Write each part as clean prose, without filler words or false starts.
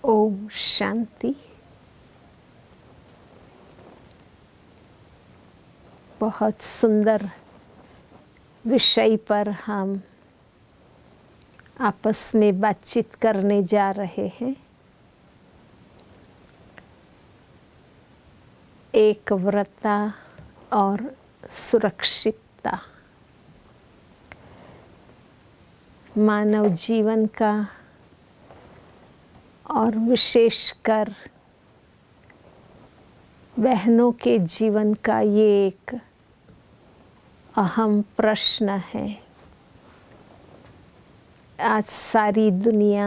ओम शांति। बहुत सुंदर विषय पर हम आपस में बातचीत करने जा रहे हैं। एकव्रता और सुरक्षितता मानव जीवन का और विशेषकर बहनों के जीवन का ये एक अहम प्रश्न है। आज सारी दुनिया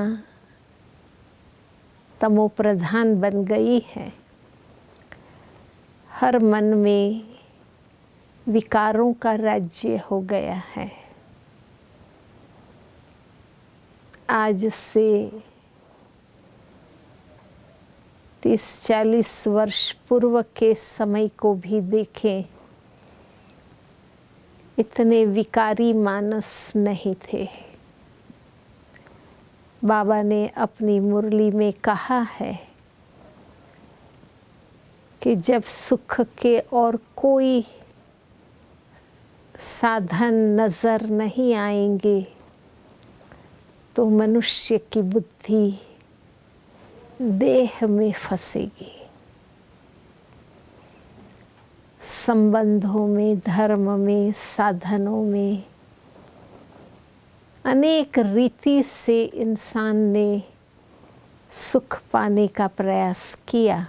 तमोप्रधान बन गई है। हर मन में विकारों का राज्य हो गया है। आज से 30-40 वर्ष पूर्व के समय को भी देखें, इतने विकारी मानस नहीं थे। बाबा ने अपनी मुरली में कहा है कि जब सुख के और कोई साधन नजर नहीं आएंगे तो मनुष्य की बुद्धि देह में फंसेगी। संबंधों में, धर्म में, साधनों में अनेक रीति से इंसान ने सुख पाने का प्रयास किया।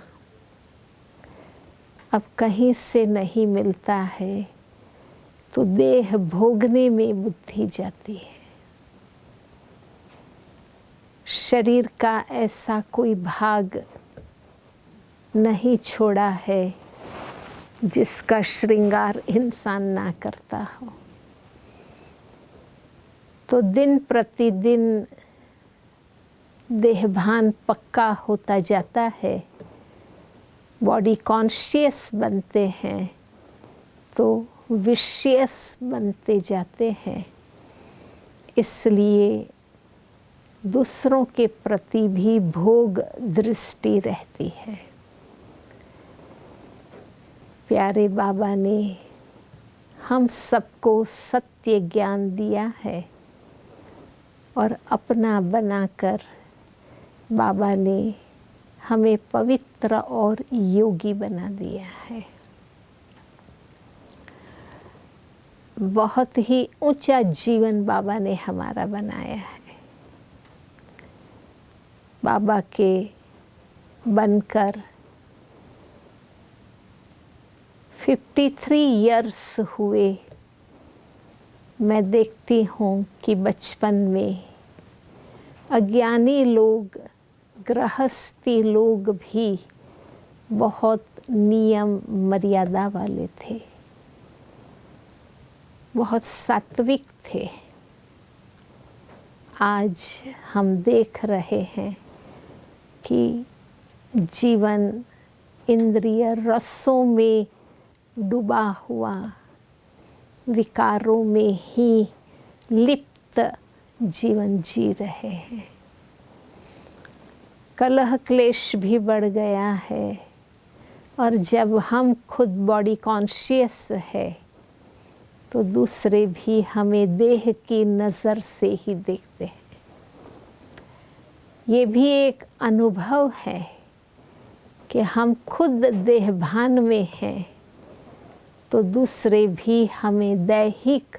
अब कहीं से नहीं मिलता है तो देह भोगने में बुद्धि जाती है। शरीर का ऐसा कोई भाग नहीं छोड़ा है जिसका श्रृंगार इंसान ना करता हो। तो दिन प्रतिदिन देहभान पक्का होता जाता है, बॉडी कॉन्शियस बनते हैं तो विशियस बनते जाते हैं। इसलिए दूसरों के प्रति भी भोग दृष्टि रहती है। प्यारे बाबा ने हम सबको सत्य ज्ञान दिया है और अपना बनाकर बाबा ने हमें पवित्र और योगी बना दिया है। बहुत ही ऊंचा जीवन बाबा ने हमारा बनाया है। बाबा के बनकर 53 इयर्स हुए। मैं देखती हूँ कि बचपन में अज्ञानी लोग, गृहस्थी लोग भी बहुत नियम मर्यादा वाले थे, बहुत सात्विक थे। आज हम देख रहे हैं कि जीवन इंद्रिय रसों में डूबा हुआ, विकारों में ही लिप्त जीवन जी रहे हैं। कलह क्लेश भी बढ़ गया है और जब हम खुद बॉडी कॉन्शियस है तो दूसरे भी हमें देह की नज़र से ही देखते हैं। ये भी एक अनुभव है कि हम खुद देहभान में हैं तो दूसरे भी हमें दैहिक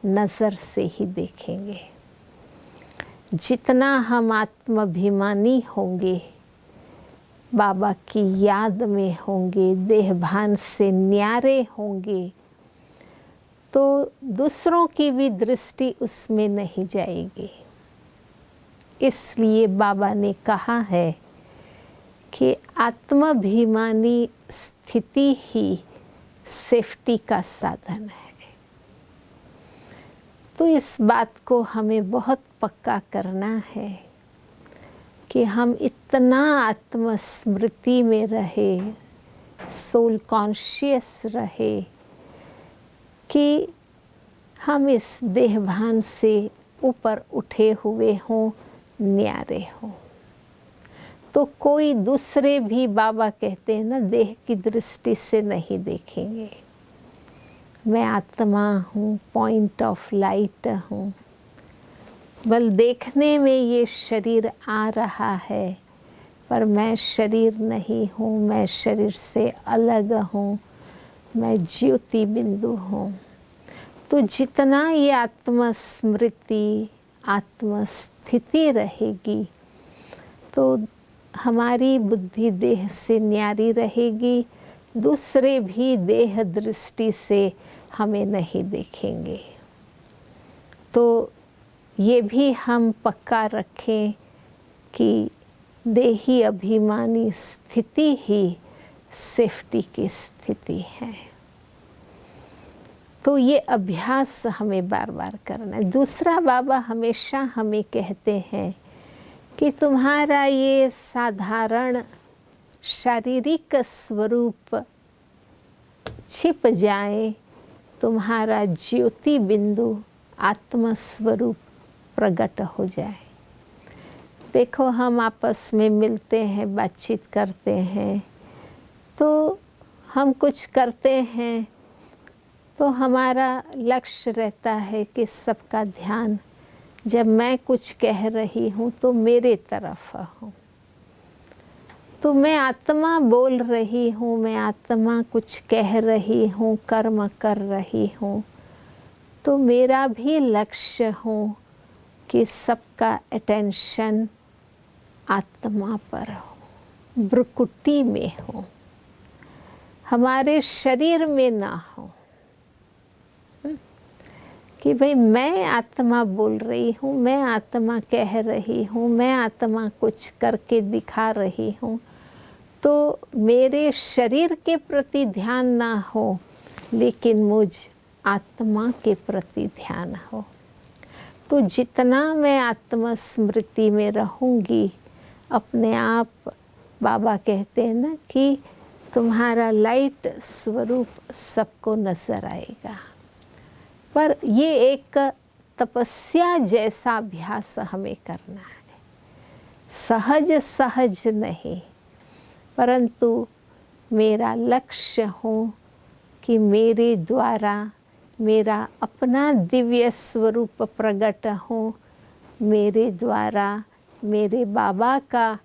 नज़र से ही देखेंगे। जितना हम आत्माभिमानी होंगे, बाबा की याद में होंगे, देहभान से न्यारे होंगे तो दूसरों की भी दृष्टि उसमें नहीं जाएगी। इसलिए बाबा ने कहा है कि आत्माभिमानी स्थिति ही सेफ्टी का साधन है। तो इस बात को हमें बहुत पक्का करना है कि हम इतना आत्मस्मृति में रहे, सोल कॉन्शियस रहे कि हम इस देहभान से ऊपर उठे हुए हों, न्यारे हों। तो कोई दूसरे भी, बाबा कहते हैं ना, देह की दृष्टि से नहीं देखेंगे। मैं आत्मा हूँ, पॉइंट ऑफ लाइट हूँ। बल देखने में ये शरीर आ रहा है, पर मैं शरीर नहीं हूँ, मैं शरीर से अलग हूँ, मैं ज्योति बिंदु हूँ। तो जितना ये आत्मस्मृति, आत्मस्थिति रहेगी, तो हमारी बुद्धि देह से न्यारी रहेगी, दूसरे भी देह दृष्टि से हमें नहीं देखेंगे। तो ये भी हम पक्का रखें कि देही अभिमानी स्थिति ही सेफ्टी की स्थिति है। तो ये अभ्यास हमें बार बार करना है। दूसरा, बाबा हमेशा हमें कहते हैं कि तुम्हारा ये साधारण शारीरिक स्वरूप छिप जाए, तुम्हारा ज्योति बिंदु आत्म स्वरूप प्रकट हो जाए। देखो, हम आपस में मिलते हैं, बातचीत करते हैं, तो हम कुछ करते हैं तो हमारा लक्ष्य रहता है कि सबका ध्यान, जब मैं कुछ कह रही हूँ तो मेरे तरफ हो। तो मैं आत्मा बोल रही हूँ, मैं आत्मा कुछ कह रही हूँ, कर्म कर रही हूँ, तो मेरा भी लक्ष्य हो कि सबका अटेंशन आत्मा पर हो, भ्रुकुटी में हो, हमारे शरीर में ना हो। कि भाई मैं आत्मा बोल रही हूँ, मैं आत्मा कह रही हूँ, मैं आत्मा कुछ करके दिखा रही हूँ, तो मेरे शरीर के प्रति ध्यान ना हो, लेकिन मुझ आत्मा के प्रति ध्यान हो। तो जितना मैं आत्मस्मृति में रहूँगी, अपने आप, बाबा कहते हैं ना कि तुम्हारा लाइट स्वरूप सबको नजर आएगा। पर ये एक तपस्या जैसा अभ्यास हमें करना है, सहज सहज नहीं, परंतु मेरा लक्ष्य हो कि मेरे द्वारा मेरा अपना दिव्य स्वरूप प्रकट हो, मेरे द्वारा मेरे बाबा का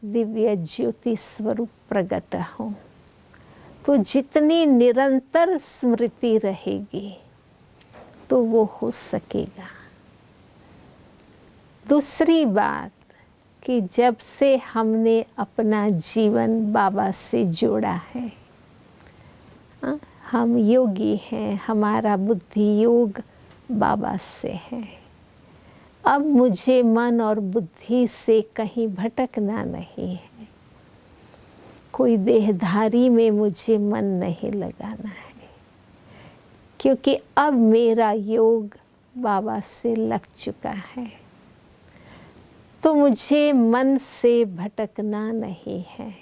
दिव्य ज्योति स्वरूप प्रकट हो। तो जितनी निरंतर स्मृति रहेगी तो वो हो सकेगा। दूसरी बात कि जब से हमने अपना जीवन बाबा से जोड़ा है, हम योगी हैं, हमारा बुद्धि योग बाबा से है। अब मुझे मन और बुद्धि से कहीं भटकना नहीं है, कोई देहधारी में मुझे मन नहीं लगाना है, क्योंकि अब मेरा योग बाबा से लग चुका है। तो मुझे मन से भटकना नहीं है,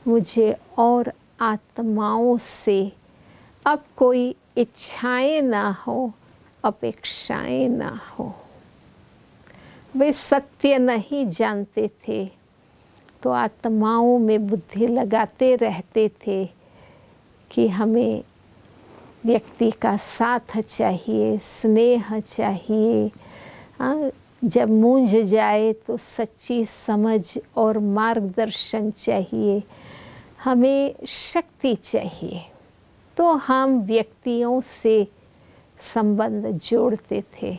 मुझे और आत्माओं से अब कोई इच्छाएं ना हो, अपेक्षाएं ना हो। वे सत्य नहीं जानते थे तो आत्माओं में बुद्धि लगाते रहते थे कि हमें व्यक्ति का साथ चाहिए, स्नेह चाहिए, जब मूंझ जाए तो सच्ची समझ और मार्गदर्शन चाहिए, हमें शक्ति चाहिए। तो हम व्यक्तियों से संबंध जोड़ते थे।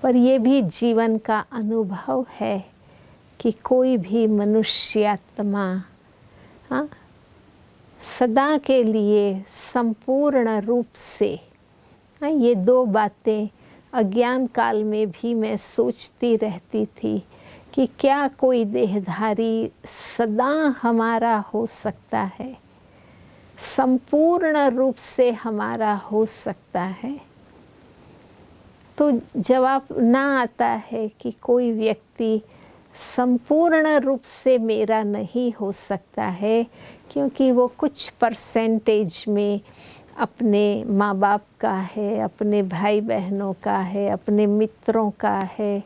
पर ये भी जीवन का अनुभव है कि कोई भी मनुष्यात्मा सदा के लिए संपूर्ण रूप से, ये दो बातें अज्ञान काल में भी मैं सोचती रहती थी कि क्या कोई देहधारी सदा हमारा हो सकता है, संपूर्ण रूप से हमारा हो सकता है। तो जवाब ना आता है कि कोई व्यक्ति संपूर्ण रूप से मेरा नहीं हो सकता है, क्योंकि वो कुछ परसेंटेज में अपने माँ बाप का है, अपने भाई बहनों का है, अपने मित्रों का है,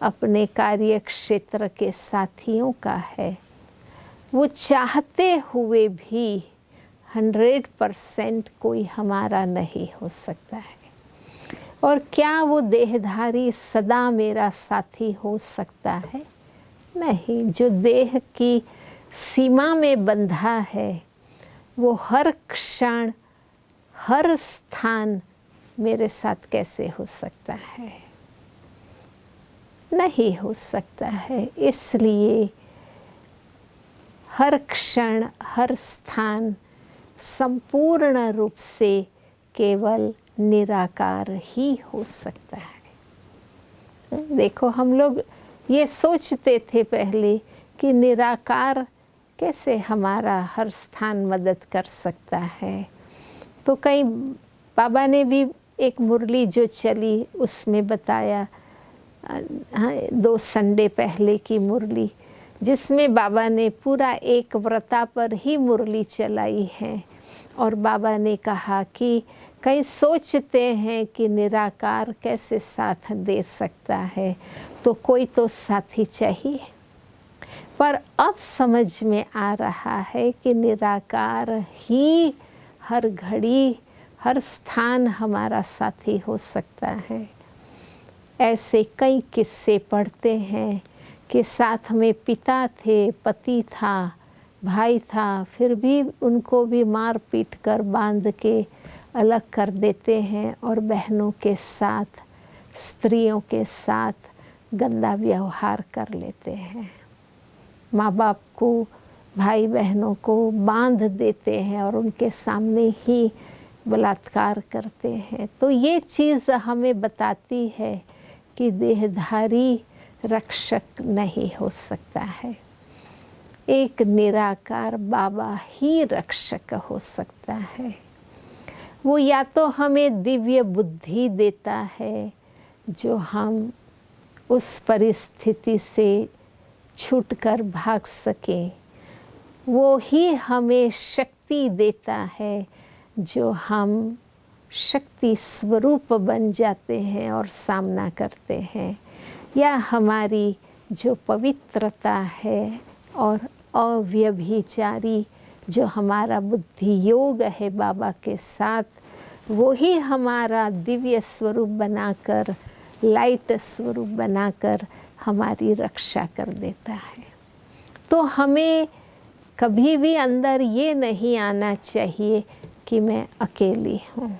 अपने कार्य क्षेत्र के साथियों का है, वो चाहते हुए भी 100% कोई हमारा नहीं हो सकता है। और क्या वो देहधारी सदा मेरा साथी हो सकता है? नहीं। जो देह की सीमा में बंधा है वो हर क्षण हर स्थान मेरे साथ कैसे हो सकता है? नहीं हो सकता है। इसलिए हर क्षण हर स्थान संपूर्ण रूप से केवल निराकार ही हो सकता है। देखो, हम लोग ये सोचते थे पहले कि निराकार कैसे हमारा हर स्थान मदद कर सकता है। तो कई बाबा ने भी एक मुरली जो चली उसमें बताया, 2 संडे पहले की मुरली, जिसमें बाबा ने पूरा एक व्रता पर ही मुरली चलाई है। और बाबा ने कहा कि कई सोचते हैं कि निराकार कैसे साथ दे सकता है, तो कोई तो साथी चाहिए। पर अब समझ में आ रहा है कि निराकार ही हर घड़ी हर स्थान हमारा साथी हो सकता है। ऐसे कई किस्से पढ़ते हैं कि साथ में पिता थे, पति था, भाई था, फिर भी उनको भी मार पीट कर बांध के अलग कर देते हैं और बहनों के साथ, स्त्रियों के साथ गंदा व्यवहार कर लेते हैं। माँ बाप को, भाई बहनों को बांध देते हैं और उनके सामने ही बलात्कार करते हैं। तो ये चीज़ हमें बताती है कि देहधारी रक्षक नहीं हो सकता है। एक निराकार बाबा ही रक्षक हो सकता है। वो या तो हमें दिव्य बुद्धि देता है जो हम उस परिस्थिति से छूटकर भाग सकें, वो ही हमें शक्ति देता है जो हम शक्ति स्वरूप बन जाते हैं और सामना करते हैं, या हमारी जो पवित्रता है और अव्यभिचारी जो हमारा बुद्धि योग है बाबा के साथ, वो ही हमारा दिव्य स्वरूप बनाकर, लाइट स्वरूप बनाकर हमारी रक्षा कर देता है। तो हमें कभी भी अंदर ये नहीं आना चाहिए कि मैं अकेली हूँ।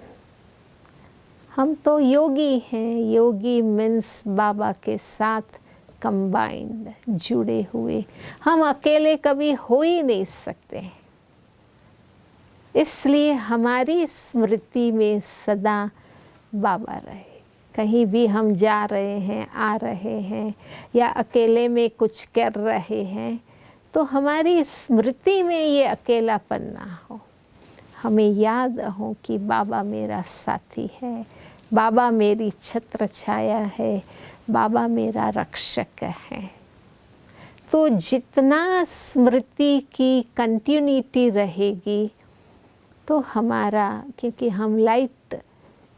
हम तो योगी हैं। योगी मीन्स बाबा के साथ कंबाइंड, जुड़े हुए। हम अकेले कभी हो ही नहीं सकते। इसलिए हमारी स्मृति में सदा बाबा रहे। कहीं भी हम जा रहे हैं, आ रहे हैं, या अकेले में कुछ कर रहे हैं, तो हमारी स्मृति में ये अकेलापन ना हो। हमें याद हो कि बाबा मेरा साथी है, बाबा मेरी छत्र छाया है, बाबा मेरा रक्षक है। तो जितना स्मृति की कंटिन्यूटी रहेगी तो हमारा, क्योंकि हम लाइट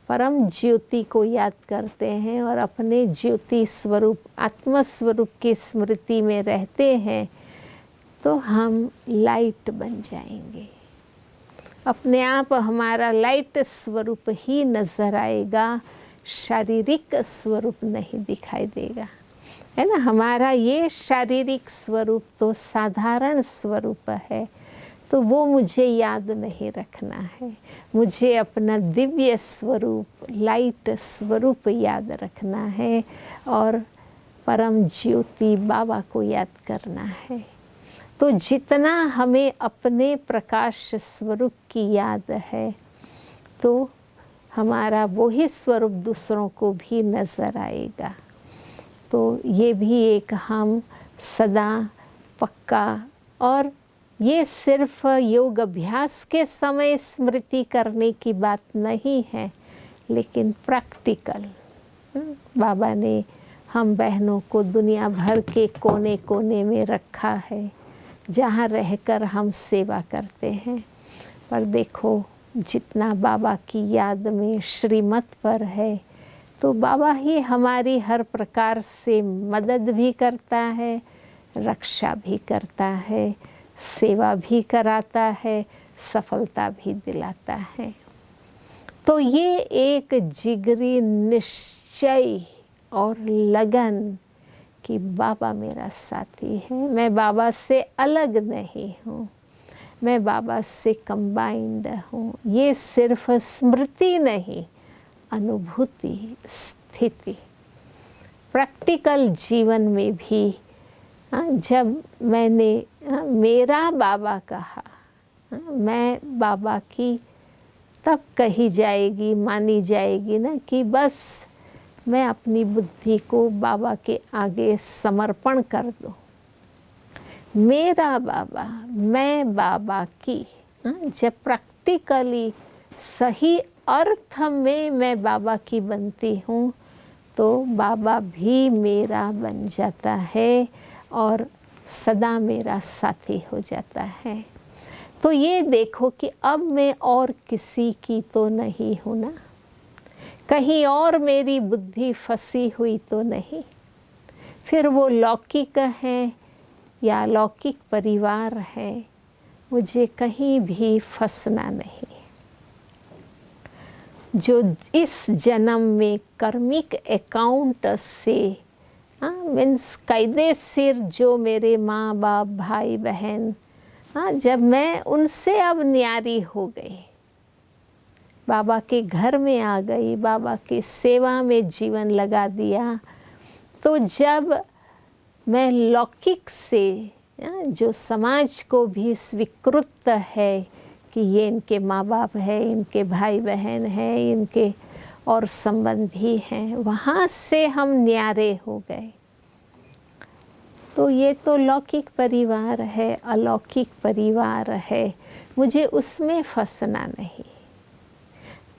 परम ज्योति को याद करते हैं और अपने ज्योति स्वरूप आत्म स्वरूप की स्मृति में रहते हैं, तो हम लाइट बन जाएंगे। अपने आप हमारा लाइट स्वरूप ही नजर आएगा, शारीरिक स्वरूप नहीं दिखाई देगा, है ना। हमारा ये शारीरिक स्वरूप तो साधारण स्वरूप है, तो वो मुझे याद नहीं रखना है। मुझे अपना दिव्य स्वरूप, लाइट स्वरूप याद रखना है और परम ज्योति बाबा को याद करना है। तो जितना हमें अपने प्रकाश स्वरूप की याद है, तो हमारा वही स्वरूप दूसरों को भी नज़र आएगा। तो ये भी एक हम सदा पक्का, और ये सिर्फ योग अभ्यास के समय स्मृति करने की बात नहीं है, लेकिन प्रैक्टिकल। बाबा ने हम बहनों को दुनिया भर के कोने कोने में रखा है, जहाँ रहकर हम सेवा करते हैं। पर देखो, जितना बाबा की याद में श्रीमत पर है, तो बाबा ही हमारी हर प्रकार से मदद भी करता है, रक्षा भी करता है, सेवा भी कराता है, सफलता भी दिलाता है। तो ये एक जिगरी निश्चय और लगन कि बाबा मेरा साथी है, मैं बाबा से अलग नहीं हूँ, मैं बाबा से कंबाइंड हूँ। ये सिर्फ स्मृति नहीं, अनुभूति, स्थिति। प्रैक्टिकल जीवन में भी जब मैंने मेरा बाबा कहा, मैं बाबा की तब कही जाएगी, मानी जाएगी ना कि बस मैं अपनी बुद्धि को बाबा के आगे समर्पण कर दूँ। मेरा बाबा, मैं बाबा की, जब प्रैक्टिकली सही अर्थ में मैं बाबा की बनती हूँ तो बाबा भी मेरा बन जाता है और सदा मेरा साथी हो जाता है। तो ये देखो कि अब मैं और किसी की तो नहीं हूँ ना, कहीं और मेरी बुद्धि फंसी हुई तो नहीं। फिर वो लौकिक है या लौकिक परिवार है, मुझे कहीं भी फंसना नहीं। जो इस जन्म में कर्मिक अकाउंट से मीन्स कायदेसिर जो मेरे माँ बाप भाई बहन, जब मैं उनसे अब न्यारी हो गई, बाबा के घर में आ गई, बाबा की सेवा में जीवन लगा दिया, तो जब मैं लौकिक से जो समाज को भी स्वीकृत है कि ये इनके माँ बाप है, इनके भाई बहन हैं, इनके और संबंधी हैं, वहाँ से हम न्यारे हो गए। तो ये तो लौकिक परिवार है, अलौकिक परिवार है, मुझे उसमें फंसना नहीं।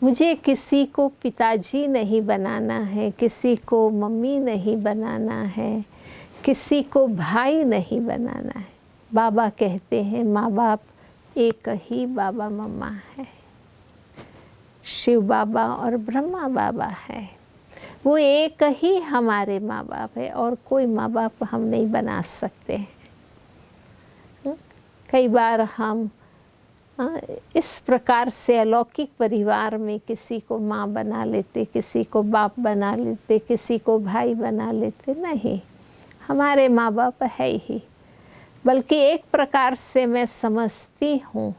मुझे किसी को पिताजी नहीं बनाना है, किसी को मम्मी नहीं बनाना है, किसी को भाई नहीं बनाना है। बाबा कहते हैं माँ बाप एक ही बाबा मम्मा है, शिव बाबा और ब्रह्मा बाबा है, वो एक ही हमारे माँ बाप है और कोई माँ बाप हम नहीं बना सकते हैं। कई बार हम इस प्रकार से अलौकिक परिवार में किसी को माँ बना लेते, किसी को बाप बना लेते, किसी को भाई बना लेते। नहीं, हमारे माँ बाप है ही। बल्कि एक प्रकार से मैं समझती हूँ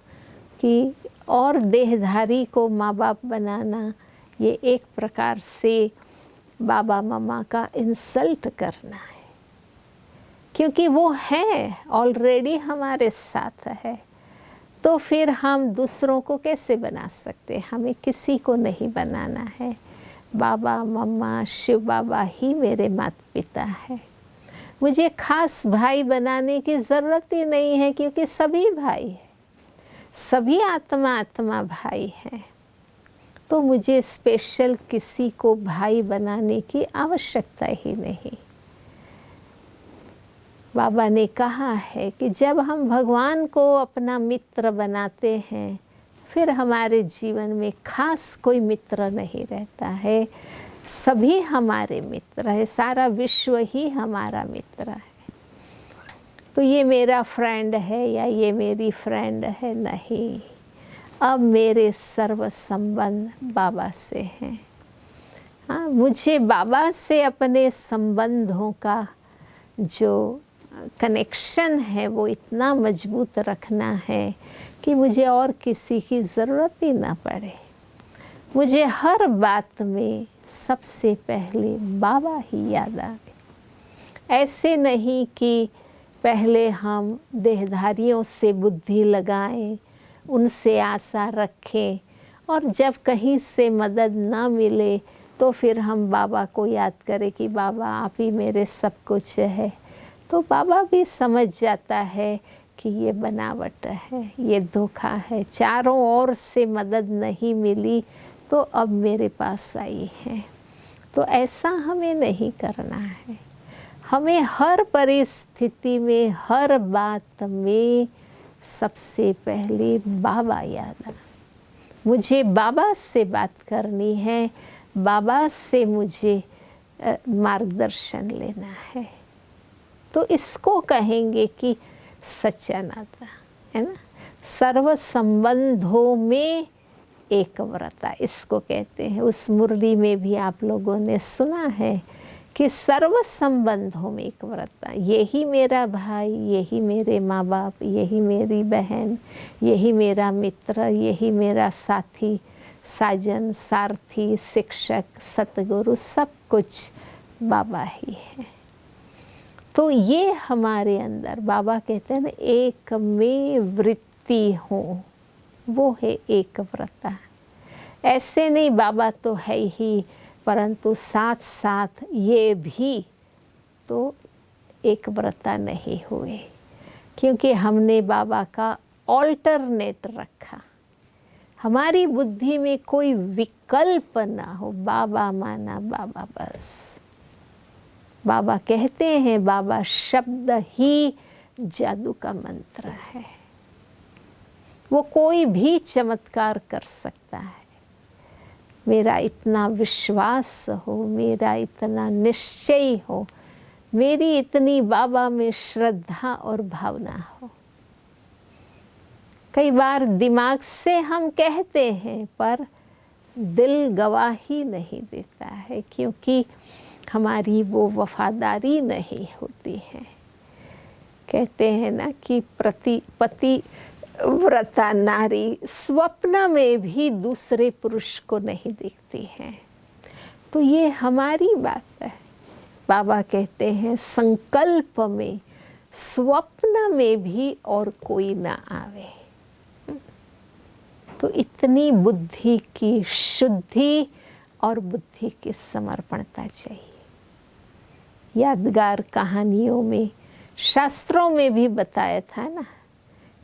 कि और देहधारी को माँ बाप बनाना ये एक प्रकार से बाबा मम्मा का इंसल्ट करना है, क्योंकि वो है ऑलरेडी हमारे साथ है। तो फिर हम दूसरों को कैसे बना सकते? हमें किसी को नहीं बनाना है। बाबा मम्मा शिव बाबा ही मेरे माता पिता है। मुझे खास भाई बनाने की ज़रूरत ही नहीं है, क्योंकि सभी भाई हैं, सभी आत्मा आत्मा भाई हैं। तो मुझे स्पेशल किसी को भाई बनाने की आवश्यकता ही नहीं। बाबा ने कहा है कि जब हम भगवान को अपना मित्र बनाते हैं, फिर हमारे जीवन में खास कोई मित्र नहीं रहता है, सभी हमारे मित्र है, सारा विश्व ही हमारा मित्र है। तो ये मेरा फ्रेंड है या ये मेरी फ्रेंड है, नहीं। अब मेरे सर्व संबंध बाबा से हैं। मुझे बाबा से अपने संबंधों का जो कनेक्शन है वो इतना मजबूत रखना है कि मुझे और किसी की ज़रूरत ही ना पड़े। मुझे हर बात में सबसे पहले बाबा ही याद आए। ऐसे नहीं कि पहले हम देहधारियों से बुद्धि लगाएं, उनसे आशा रखें, और जब कहीं से मदद ना मिले तो फिर हम बाबा को याद करें कि बाबा आप ही मेरे सब कुछ है। तो बाबा भी समझ जाता है कि ये बनावट है, ये धोखा है, चारों ओर से मदद नहीं मिली तो अब मेरे पास आई है। तो ऐसा हमें नहीं करना है। हमें हर परिस्थिति में, हर बात में सबसे पहले बाबा याद आए। मुझे बाबा से बात करनी है, बाबा से मुझे मार्गदर्शन लेना है। तो इसको कहेंगे कि सच्चा नाता, है ना। सर्व संबंधों में एकव्रता इसको कहते हैं। उस मुरली में भी आप लोगों ने सुना है कि सर्व संबंधों में एकव्रता, यही मेरा भाई, यही मेरे माँ बाप, यही मेरी बहन, यही मेरा मित्र, यही मेरा साथी, साजन, सारथी, शिक्षक, सतगुरु, सब कुछ बाबा ही है। तो ये हमारे अंदर बाबा कहते हैं ना, एक में वृत्ति हो, वो है एकव्रता। ऐसे नहीं बाबा तो है ही, परंतु साथ साथ ये भी तो एकव्रता नहीं हुए, क्योंकि हमने बाबा का ऑल्टरनेट रखा। हमारी बुद्धि में कोई विकल्प ना हो, बाबा माना बाबा बस। बाबा कहते हैं, बाबा शब्द ही जादू का मंत्र है। वो कोई भी चमत्कार कर सकता है। मेरा इतना विश्वास हो, मेरा इतना निश्चय हो, मेरी इतनी बाबा में श्रद्धा और भावना हो। कई बार दिमाग से हम कहते हैं पर दिल गवाही नहीं देता है, क्योंकि हमारी वो वफादारी नहीं होती है। कहते हैं ना कि पति व्रता नारी स्वप्न में भी दूसरे पुरुष को नहीं देखती है। तो ये हमारी बात है। बाबा कहते हैं, संकल्प में, स्वप्न में भी और कोई ना आवे। तो इतनी बुद्धि की शुद्धि और बुद्धि की समर्पणता चाहिए। यादगार कहानियों में, शास्त्रों में भी बताया था ना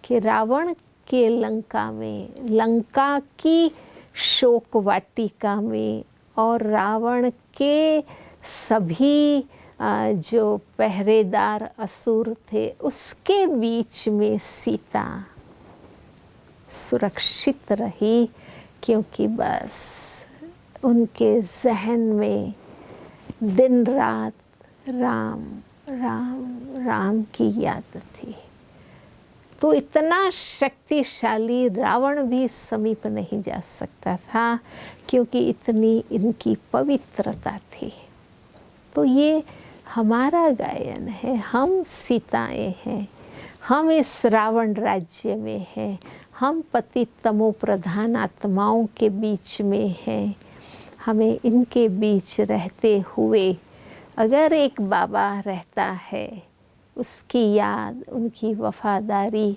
कि रावण के लंका में, लंका की शोक वाटिका में, और रावण के सभी जो पहरेदार असुर थे, उसके बीच में सीता सुरक्षित रही, क्योंकि बस उनके जहन में दिन रात राम राम राम की याद थी। तो इतना शक्तिशाली रावण भी समीप नहीं जा सकता था, क्योंकि इतनी इनकी पवित्रता थी। तो ये हमारा गायन है, हम सीताएं हैं, हम इस रावण राज्य में हैं, हम पतित तमो प्रधान आत्माओं के बीच में हैं। हमें इनके बीच रहते हुए अगर एक बाबा रहता है, उसकी याद, उनकी वफादारी,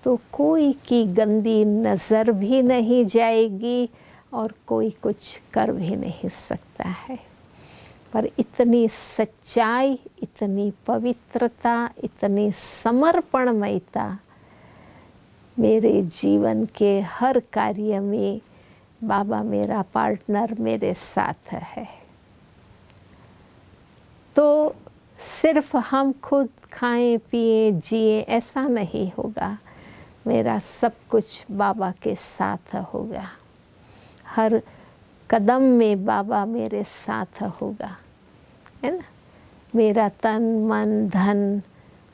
तो कोई की गंदी नज़र भी नहीं जाएगी और कोई कुछ कर भी नहीं सकता है। पर इतनी सच्चाई, इतनी पवित्रता, इतनी समर्पणमयता मेरे जीवन के हर कार्य में बाबा मेरा पार्टनर मेरे साथ है। तो सिर्फ हम खुद खाएं पिएं जिएं ऐसा नहीं होगा, मेरा सब कुछ बाबा के साथ होगा। हर कदम में बाबा मेरे साथ होगा, है ना। मेरा तन मन धन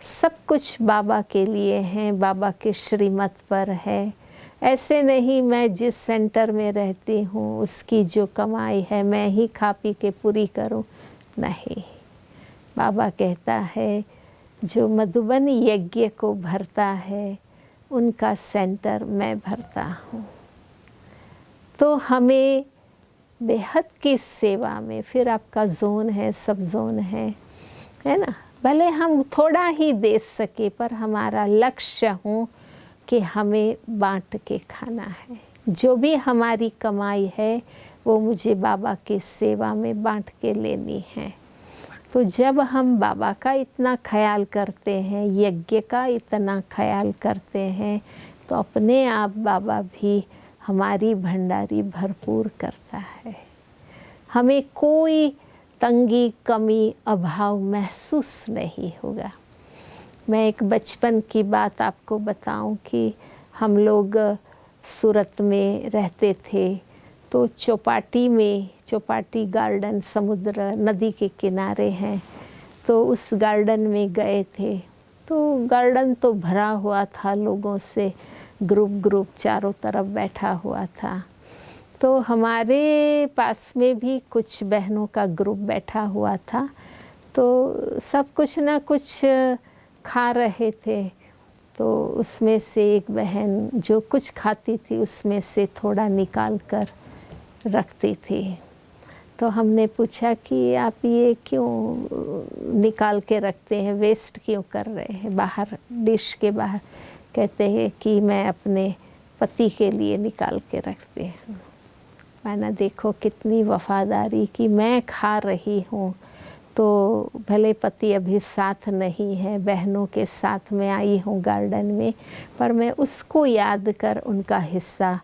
सब कुछ बाबा के लिए है, बाबा के श्रीमत पर है। ऐसे नहीं मैं जिस सेंटर में रहती हूँ उसकी जो कमाई है मैं ही खा पी के पूरी करूँ, नहीं। बाबा कहता है जो मधुबन यज्ञ को भरता है उनका सेंटर मैं भरता हूँ। तो हमें बेहद की सेवा में, फिर आपका जोन है, सब जोन है ना। भले हम थोड़ा ही दे सके पर हमारा लक्ष्य हो कि हमें बांट के खाना है। जो भी हमारी कमाई है वो मुझे बाबा की सेवा में बांट के लेनी है। तो जब हम बाबा का इतना ख्याल करते हैं, यज्ञ का इतना ख्याल करते हैं, तो अपने आप बाबा भी हमारी भंडारी भरपूर करता है। हमें कोई तंगी, कमी, अभाव महसूस नहीं होगा। मैं एक बचपन की बात आपको बताऊं कि हम लोग सूरत में रहते थे, तो चौपाटी गार्डन समुद्र नदी के किनारे हैं, तो उस गार्डन में गए थे। तो गार्डन तो भरा हुआ था लोगों से, ग्रुप चारों तरफ बैठा हुआ था। तो हमारे पास में भी कुछ बहनों का ग्रुप बैठा हुआ था, तो सब कुछ ना कुछ खा रहे थे। तो उसमें से एक बहन जो कुछ खाती थी उसमें से थोड़ा निकाल कर रखती थी। तो हमने पूछा कि आप ये क्यों निकाल के रखते हैं, वेस्ट क्यों कर रहे हैं बाहर, डिश के बाहर? कहते हैं कि मैं अपने पति के लिए निकाल के रखते हैं। मैंने देखो कितनी वफादारी कि मैं खा रही हूँ, तो भले पति अभी साथ नहीं है, बहनों के साथ में आई हूँ गार्डन में, पर मैं उसको याद कर उनका हिस्सा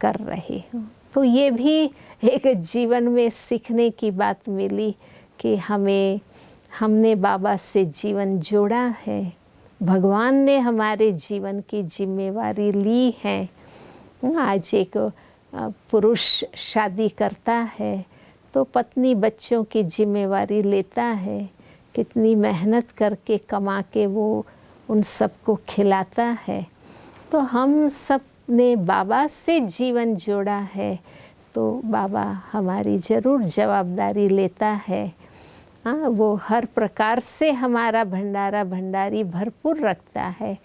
कर रही हूँ। तो ये भी एक जीवन में सीखने की बात मिली कि हमने बाबा से जीवन जोड़ा है, भगवान ने हमारे जीवन की जिम्मेवारी ली है। आज एक पुरुष शादी करता है तो पत्नी बच्चों की जिम्मेवारी लेता है, कितनी मेहनत करके कमा के वो उन सबको खिलाता है। तो हम सब ने बाबा से जीवन जोड़ा है, तो बाबा हमारी ज़रूर जवाबदारी लेता है। हाँ, वो हर प्रकार से हमारा भंडारी भरपूर रखता है,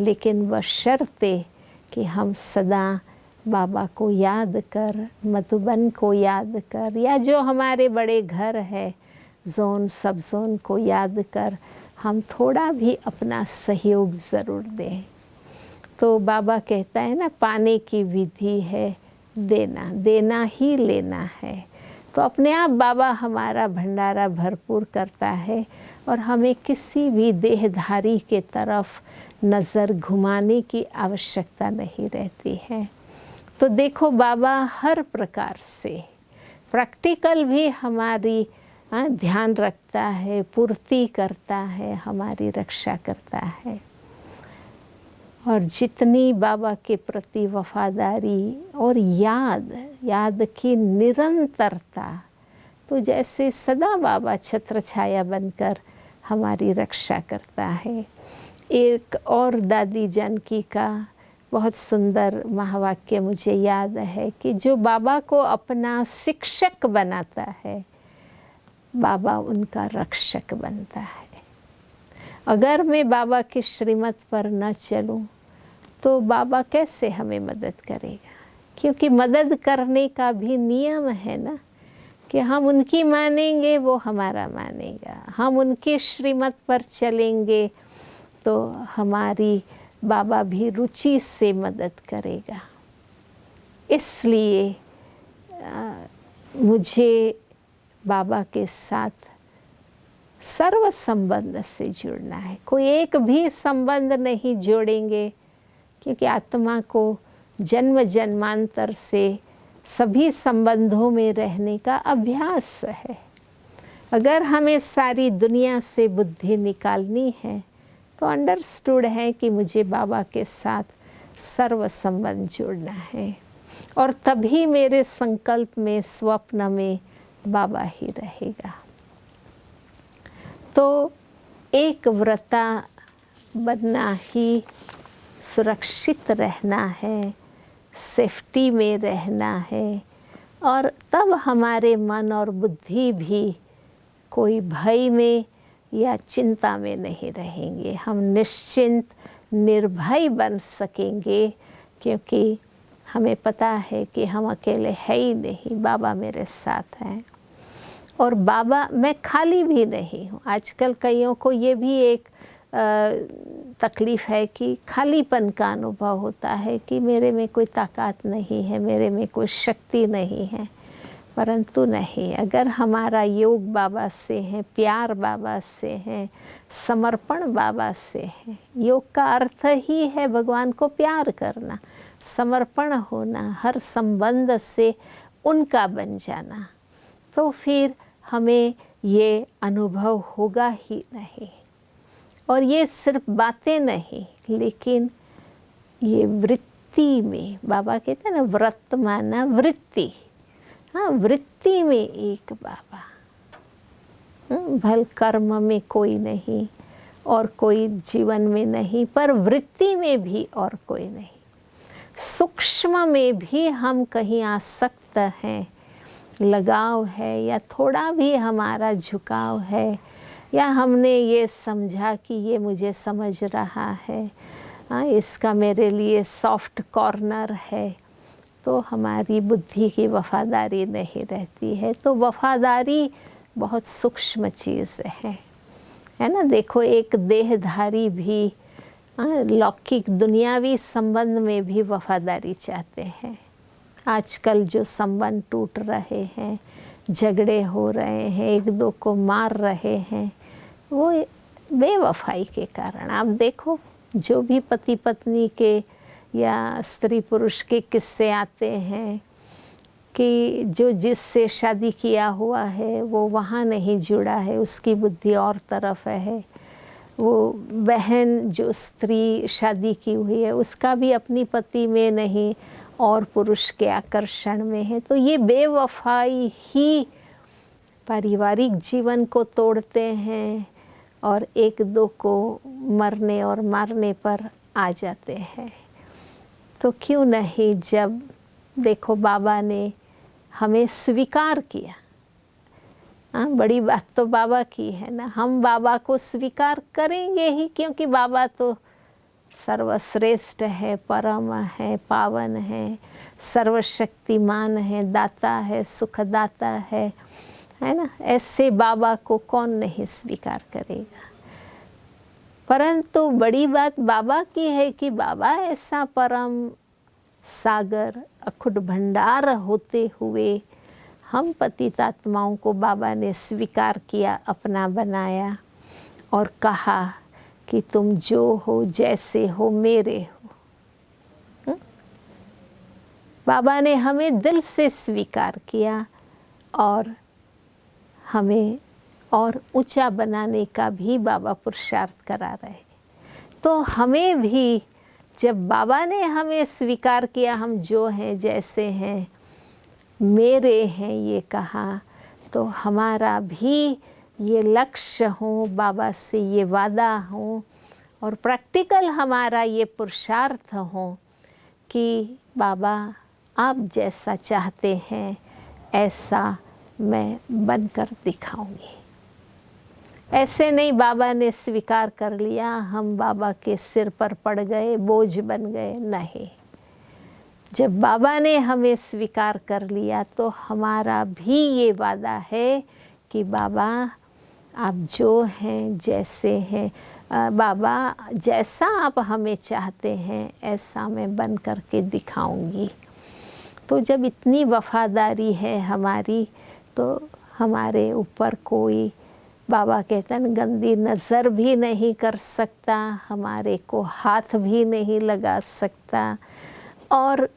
लेकिन बशर्ते कि हम सदा बाबा को याद कर, मधुबन को याद कर, या जो हमारे बड़े घर है जोन सब जोन को याद कर हम थोड़ा भी अपना सहयोग ज़रूर दें। तो बाबा कहता है ना, पाने की विधि है देना, देना ही लेना है। तो अपने आप बाबा हमारा भंडारा भरपूर करता है और हमें किसी भी देहधारी के तरफ नज़र घुमाने की आवश्यकता नहीं रहती है। तो देखो बाबा हर प्रकार से प्रैक्टिकल भी हमारी ध्यान रखता है, पूर्ति करता है, हमारी रक्षा करता है। और जितनी बाबा के प्रति वफादारी और याद की निरंतरता, तो जैसे सदा बाबा छत्र छाया बनकर हमारी रक्षा करता है। एक और दादी जानकी का बहुत सुंदर महावाक्य मुझे याद है कि जो बाबा को अपना शिक्षक बनाता है, बाबा उनका रक्षक बनता है। अगर मैं बाबा की श्रीमत पर न चलूं तो बाबा कैसे हमें मदद करेगा? क्योंकि मदद करने का भी नियम है ना, कि हम उनकी मानेंगे वो हमारा मानेगा, हम उनकी श्रीमत पर चलेंगे तो हमारी बाबा भी रुचि से मदद करेगा। इसलिए मुझे बाबा के साथ सर्व संबंध से जुड़ना है। कोई एक भी संबंध नहीं जोड़ेंगे, क्योंकि आत्मा को जन्म जन्मांतर से सभी संबंधों में रहने का अभ्यास है। अगर हमें सारी दुनिया से बुद्धि निकालनी है तो अंडरस्टूड है कि मुझे बाबा के साथ सर्व संबंध जोड़ना है, और तभी मेरे संकल्प में, स्वप्न में बाबा ही रहेगा। तो एक व्रता बनना ही सुरक्षित रहना है, सेफ्टी में रहना है, और तब हमारे मन और बुद्धि भी कोई भय में या चिंता में नहीं रहेंगे। हम निश्चिंत निर्भय बन सकेंगे, क्योंकि हमें पता है कि हम अकेले है ही नहीं, बाबा मेरे साथ हैं। और बाबा, मैं खाली भी नहीं हूँ। आजकल कईयों को ये भी एक तकलीफ़ है कि खालीपन का अनुभव होता है कि मेरे में कोई ताकत नहीं है, मेरे में कोई शक्ति नहीं है। परंतु नहीं, अगर हमारा योग बाबा से है, प्यार बाबा से है, समर्पण बाबा से है। योग का अर्थ ही है भगवान को प्यार करना, समर्पण होना, हर संबंध से उनका बन जाना। तो फिर हमें ये अनुभव होगा ही नहीं। और ये सिर्फ बातें नहीं, लेकिन ये वृत्ति में, बाबा कहते हैं ना, वर्तमान वृत्ति, हाँ, वृत्ति में एक बाबा। भल कर्म में कोई नहीं और कोई जीवन में नहीं, पर वृत्ति में भी और कोई नहीं। सूक्ष्म में भी हम कहीं आसक्त हैं, लगाव है, या थोड़ा भी हमारा झुकाव है, या हमने ये समझा कि ये मुझे समझ रहा है, इसका मेरे लिए सॉफ्ट कॉर्नर है, तो हमारी बुद्धि की वफादारी नहीं रहती है। तो वफादारी बहुत सूक्ष्म चीज़ है ना। देखो, एक देहधारी भी लौकिक दुनियावी संबंध में भी वफादारी चाहते हैं। आजकल जो संबंध टूट रहे हैं, झगड़े हो रहे हैं, एक दो को मार रहे हैं, वो बेवफाई के कारण। आप देखो, जो भी पति पत्नी के या स्त्री पुरुष के किस्से आते हैं कि जो जिससे शादी किया हुआ है वो वहाँ नहीं जुड़ा है, उसकी बुद्धि और तरफ है। वो बहन जो स्त्री शादी की हुई है, उसका भी अपनी पति में नहीं और पुरुष के आकर्षण में है। तो ये बेवफाई ही पारिवारिक जीवन को तोड़ते हैं और एक दो को मरने और मारने पर आ जाते हैं। तो क्यों नहीं, जब देखो बाबा ने हमें स्वीकार किया, बड़ी बात तो बाबा की है ना। हम बाबा को स्वीकार करेंगे ही, क्योंकि बाबा तो सर्वश्रेष्ठ है, परम है, पावन है, सर्वशक्तिमान है, दाता है, सुखदाता है ना। ऐसे बाबा को कौन नहीं स्वीकार करेगा। परंतु बड़ी बात बाबा की है कि बाबा ऐसा परम सागर अखुट भंडार होते हुए हम पतितात्माओं को बाबा ने स्वीकार किया, अपना बनाया और कहा कि तुम जो हो, जैसे हो, मेरे हो। बाबा ने हमें दिल से स्वीकार किया और हमें और ऊंचा बनाने का भी बाबा पुरुषार्थ करा रहे। तो हमें भी जब बाबा ने हमें स्वीकार किया, हम जो हैं, जैसे हैं, मेरे हैं, ये कहा, तो हमारा भी ये लक्ष्य हो, बाबा से ये वादा हो और प्रैक्टिकल हमारा ये पुरुषार्थ हो कि बाबा आप जैसा चाहते हैं ऐसा मैं बनकर दिखाऊंगी। ऐसे नहीं बाबा ने स्वीकार कर लिया, हम बाबा के सिर पर पड़ गए, बोझ बन गए, नहीं। जब बाबा ने हमें स्वीकार कर लिया तो हमारा भी ये वादा है कि बाबा आप जो हैं, जैसे हैं, बाबा जैसा आप हमें चाहते हैं ऐसा मैं बन कर के दिखाऊंगी। तो जब इतनी वफादारी है हमारी, तो हमारे ऊपर कोई, बाबा कहते हैं, गंदी नज़र भी नहीं कर सकता, हमारे को हाथ भी नहीं लगा सकता। और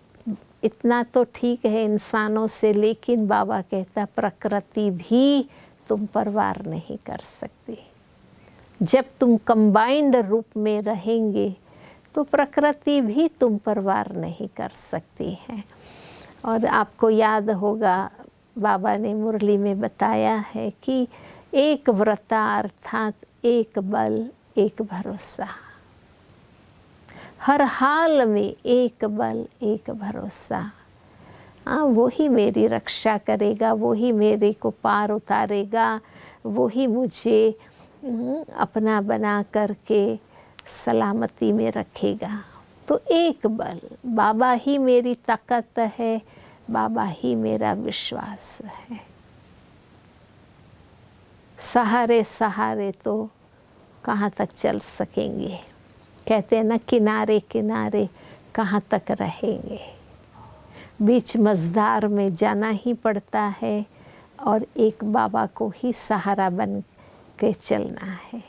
इतना तो ठीक है इंसानों से, लेकिन बाबा कहता प्रकृति भी तुम पर वार नहीं कर सकती। जब तुम कंबाइंड रूप में रहेंगे तो प्रकृति भी तुम पर वार नहीं कर सकती है। और आपको याद होगा बाबा ने मुरली में बताया है कि एक व्रता अर्थात एक बल एक भरोसा, हर हाल में एक बल एक भरोसा। वही मेरी रक्षा करेगा, वही मेरे को पार उतारेगा, वही मुझे अपना बना करके सलामती में रखेगा। तो एक बल, बाबा ही मेरी ताकत है, बाबा ही मेरा विश्वास है। सहारे सहारे तो कहाँ तक चल सकेंगे। कहते हैं ना, किनारे किनारे कहाँ तक रहेंगे, बीच मझधार में जाना ही पड़ता है और एक बाबा को ही सहारा बन के चलना है।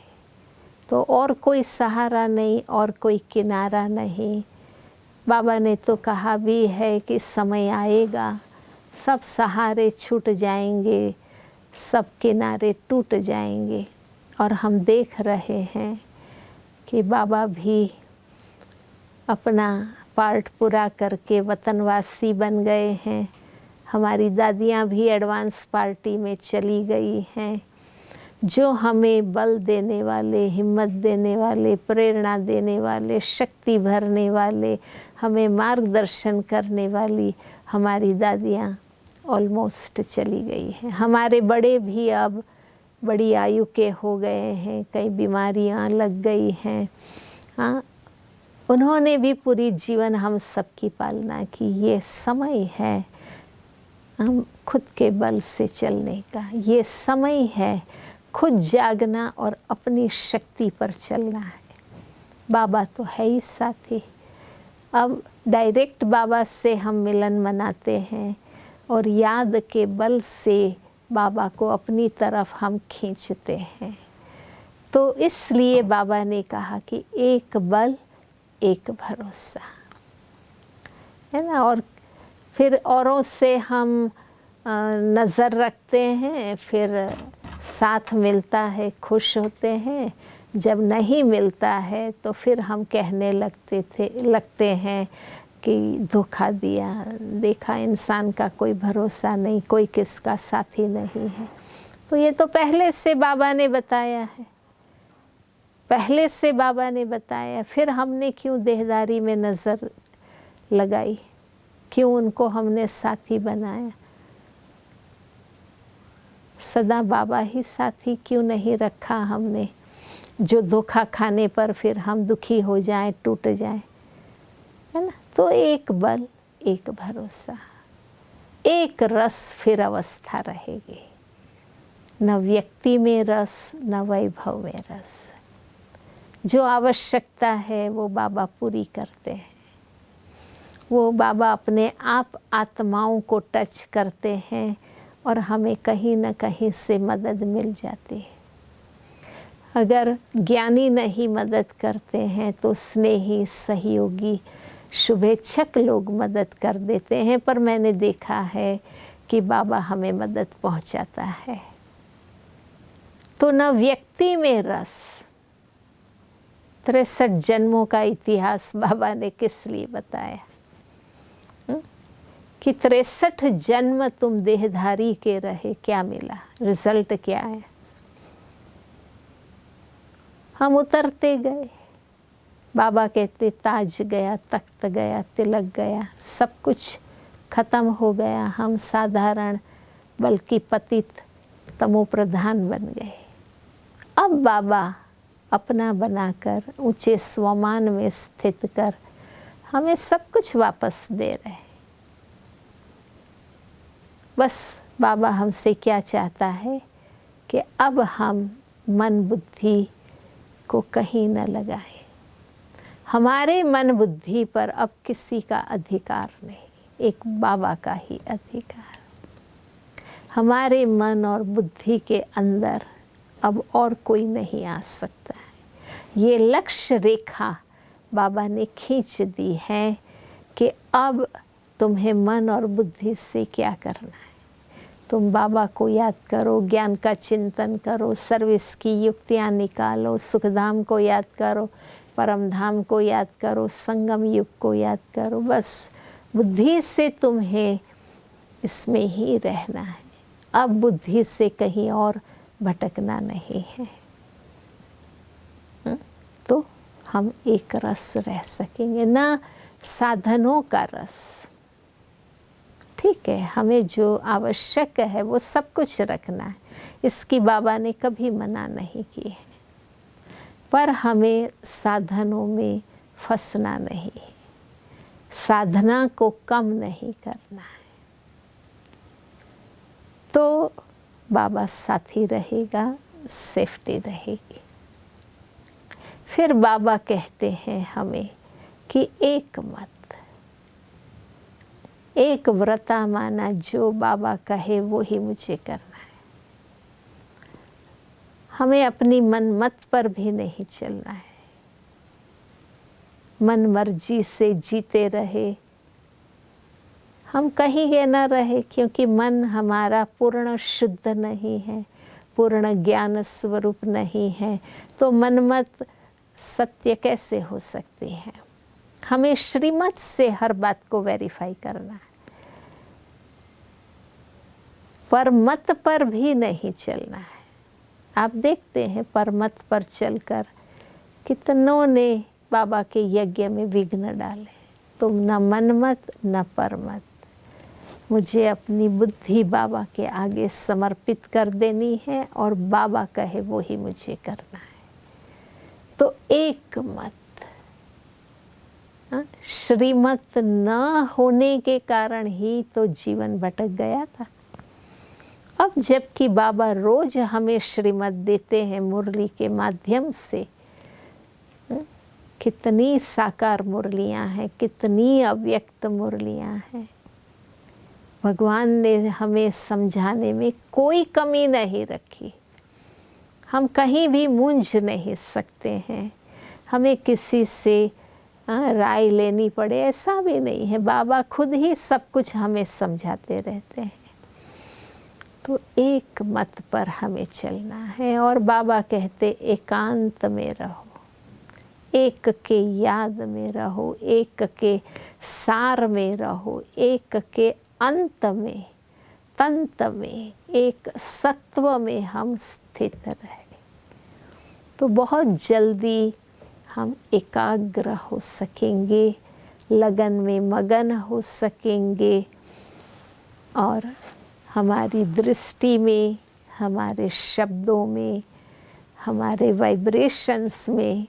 तो और कोई सहारा नहीं और कोई किनारा नहीं। बाबा ने तो कहा भी है कि समय आएगा, सब सहारे छूट जाएंगे, सब किनारे टूट जाएंगे। और हम देख रहे हैं कि बाबा भी अपना पार्ट पूरा करके वतनवासी बन गए हैं। हमारी दादियाँ भी एडवांस पार्टी में चली गई हैं, जो हमें बल देने वाले, हिम्मत देने वाले, प्रेरणा देने वाले, शक्ति भरने वाले, हमें मार्गदर्शन करने वाली हमारी दादियाँ ऑलमोस्ट चली गई हैं। हमारे बड़े भी अब बड़ी आयु के हो गए हैं, कई बीमारियाँ लग गई हैं। हाँ, उन्होंने भी पूरी जीवन हम सबकी पालना की। ये समय है हम खुद के बल से चलने का, ये समय है खुद जागना और अपनी शक्ति पर चलना है। बाबा तो है ही साथी। अब डायरेक्ट बाबा से हम मिलन मनाते हैं और याद के बल से बाबा को अपनी तरफ हम खींचते हैं। तो इसलिए बाबा ने कहा कि एक बल एक भरोसा, है ना। और फिर औरों से हम नज़र रखते हैं, फिर साथ मिलता है खुश होते हैं, जब नहीं मिलता है तो फिर हम कहने लगते हैं कि धोखा दिया, देखा इंसान का कोई भरोसा नहीं, कोई किसका साथी नहीं है। तो ये तो पहले से बाबा ने बताया है, पहले से बाबा ने बताया, फिर हमने क्यों देहदारी में नज़र लगाई, क्यों उनको हमने साथी बनाया। सदा बाबा ही साथी क्यों नहीं रखा हमने, जो धोखा खाने पर फिर हम दुखी हो जाएं, टूट जाएं, है ना। तो एक बल एक भरोसा, एक रस फिर अवस्था रहेगी, न व्यक्ति में रस न वैभव में रस। जो आवश्यकता है वो बाबा पूरी करते हैं। वो बाबा अपने आप आत्माओं को टच करते हैं और हमें कहीं न कहीं से मदद मिल जाती है। अगर ज्ञानी नहीं मदद करते हैं तो स्नेही, सहयोगी, शुभेच्छक लोग मदद कर देते हैं, पर मैंने देखा है कि बाबा हमें मदद पहुंचाता है। तो न व्यक्ति में रस, 63 जन्मों का इतिहास बाबा ने किस लिए बताया कि 63 जन्म तुम देहधारी के रहे, क्या मिला, रिजल्ट क्या है। हम उतरते गए, बाबा कहते ताज गया, तख्त गया, तिलक गया, सब कुछ खत्म हो गया। हम साधारण बल्कि पतित तमो प्रधान बन गए। अब बाबा अपना बनाकर ऊंचे स्वमान में स्थित कर हमें सब कुछ वापस दे रहे। बस बाबा हमसे क्या चाहता है कि अब हम मन बुद्धि को कहीं न लगाएं। हमारे मन बुद्धि पर अब किसी का अधिकार नहीं, एक बाबा का ही अधिकार। हमारे मन और बुद्धि के अंदर अब और कोई नहीं आ सकता है। ये लक्ष्य रेखा बाबा ने खींच दी है कि अब तुम्हें मन और बुद्धि से क्या करना है। तुम बाबा को याद करो, ज्ञान का चिंतन करो, सर्विस की युक्तियाँ निकालो, सुखधाम को याद करो, परमधाम को याद करो, संगम युग को याद करो। बस बुद्धि से तुम्हें इसमें ही रहना है। अब बुद्धि से कहीं और भटकना नहीं है। तो हम एक रस रह सकेंगे, ना साधनों का रस। ठीक है, हमें जो आवश्यक है वो सब कुछ रखना है, इसकी बाबा ने कभी मना नहीं की है, पर हमें साधनों में फंसना नहीं है, साधना को कम नहीं करना है। तो बाबा साथी रहेगा, सेफ्टी रहेगी। फिर बाबा कहते हैं हमें कि एक मत, एक व्रता माना, जो बाबा कहे वो ही मुझे करना है। हमें अपनी मन मत पर भी नहीं चलना है, मन मर्जी से जीते रहे, हम कहीं के न रहे, क्योंकि मन हमारा पूर्ण शुद्ध नहीं है, पूर्ण ज्ञान स्वरूप नहीं है। तो मनमत सत्य कैसे हो सकती है। हमें श्रीमत से हर बात को वेरीफाई करना है। परमत पर भी नहीं चलना है। आप देखते हैं परमत पर चलकर कितनों ने बाबा के यज्ञ में विघ्न डाले। तुम न मनमत न परमत। मुझे अपनी बुद्धि बाबा के आगे समर्पित कर देनी है और बाबा कहे वो ही मुझे करना है। तो एक मत, श्रीमत न होने के कारण ही तो जीवन भटक गया था। अब जबकि बाबा रोज हमें श्रीमत देते हैं मुरली के माध्यम से, कितनी साकार मुरलियां हैं, कितनी अव्यक्त मुरलियां हैं। भगवान ने हमें समझाने में कोई कमी नहीं रखी। हम कहीं भी मूंझ नहीं सकते हैं, हमें किसी से राय लेनी पड़े ऐसा भी नहीं है। बाबा खुद ही सब कुछ हमें समझाते रहते हैं। तो एक मत पर हमें चलना है और बाबा कहते एकांत में रहो, एक के याद में रहो, एक के सार में रहो, एक के अंत में, तंत में, एक सत्व में हम स्थित रहे तो बहुत जल्दी हम एकाग्र हो सकेंगे, लगन में मगन हो सकेंगे और हमारी दृष्टि में, हमारे शब्दों में, हमारे वाइब्रेशंस में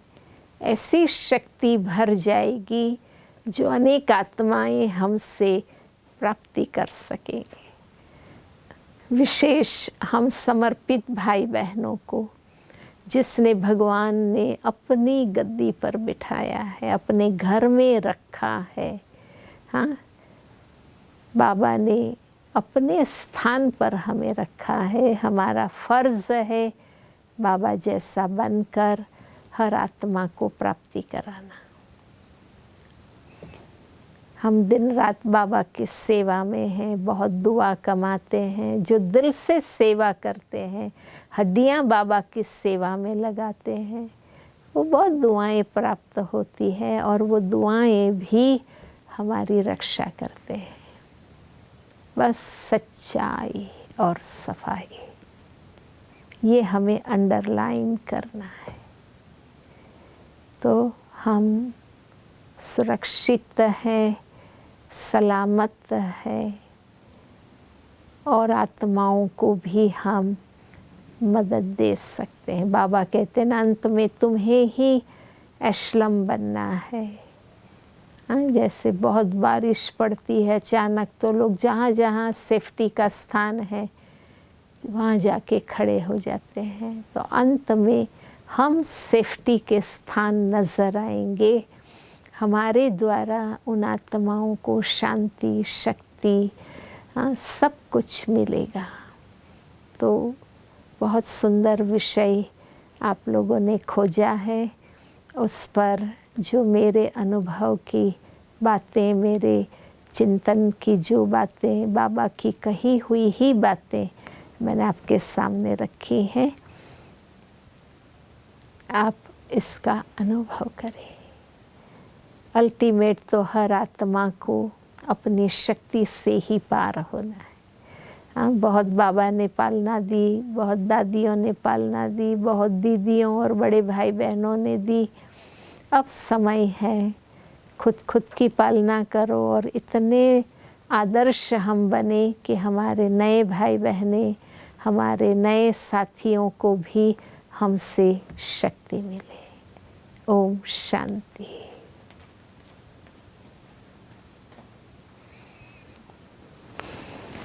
ऐसी शक्ति भर जाएगी जो अनेक आत्माएं हमसे प्राप्ति कर सकेंगे। विशेष हम समर्पित भाई बहनों को, जिसने भगवान ने अपनी गद्दी पर बिठाया है, अपने घर में रखा है। हाँ, बाबा ने अपने स्थान पर हमें रखा है। हमारा फर्ज है बाबा जैसा बनकर हर आत्मा को प्राप्ति कराना। हम दिन रात बाबा की सेवा में हैं, बहुत दुआ कमाते हैं। जो दिल से सेवा करते हैं, हड्डियां बाबा की सेवा में लगाते हैं, वो बहुत दुआएं प्राप्त होती हैं और वो दुआएं भी हमारी रक्षा करते हैं। बस सच्चाई और सफाई, ये हमें अंडरलाइन करना है तो हम सुरक्षित हैं, सलामत है और आत्माओं को भी हम मदद दे सकते हैं। बाबा कहते हैं ना, अंत में तुम्हें ही एशलम बनना है। जैसे बहुत बारिश पड़ती है अचानक तो लोग जहाँ जहाँ सेफ्टी का स्थान है वहाँ जाके खड़े हो जाते हैं। तो अंत में हम सेफ्टी के स्थान नज़र आएंगे। हमारे द्वारा उन आत्माओं को शांति, शक्ति, सब कुछ मिलेगा। तो बहुत सुंदर विषय आप लोगों ने खोजा है। उस पर जो मेरे अनुभव की बातें, मेरे चिंतन की जो बातें, बाबा की कही हुई ही बातें मैंने आपके सामने रखी हैं, आप इसका अनुभव करें। अल्टीमेट तो हर आत्मा को अपनी शक्ति से ही पार होना है। बहुत बाबा ने पालना दी, बहुत दादियों ने पालना दी, बहुत दीदियों और बड़े भाई बहनों ने दी। अब समय है खुद की पालना करो और इतने आदर्श हम बने कि हमारे नए भाई बहनें, हमारे नए साथियों को भी हमसे शक्ति मिले। ओम शांति।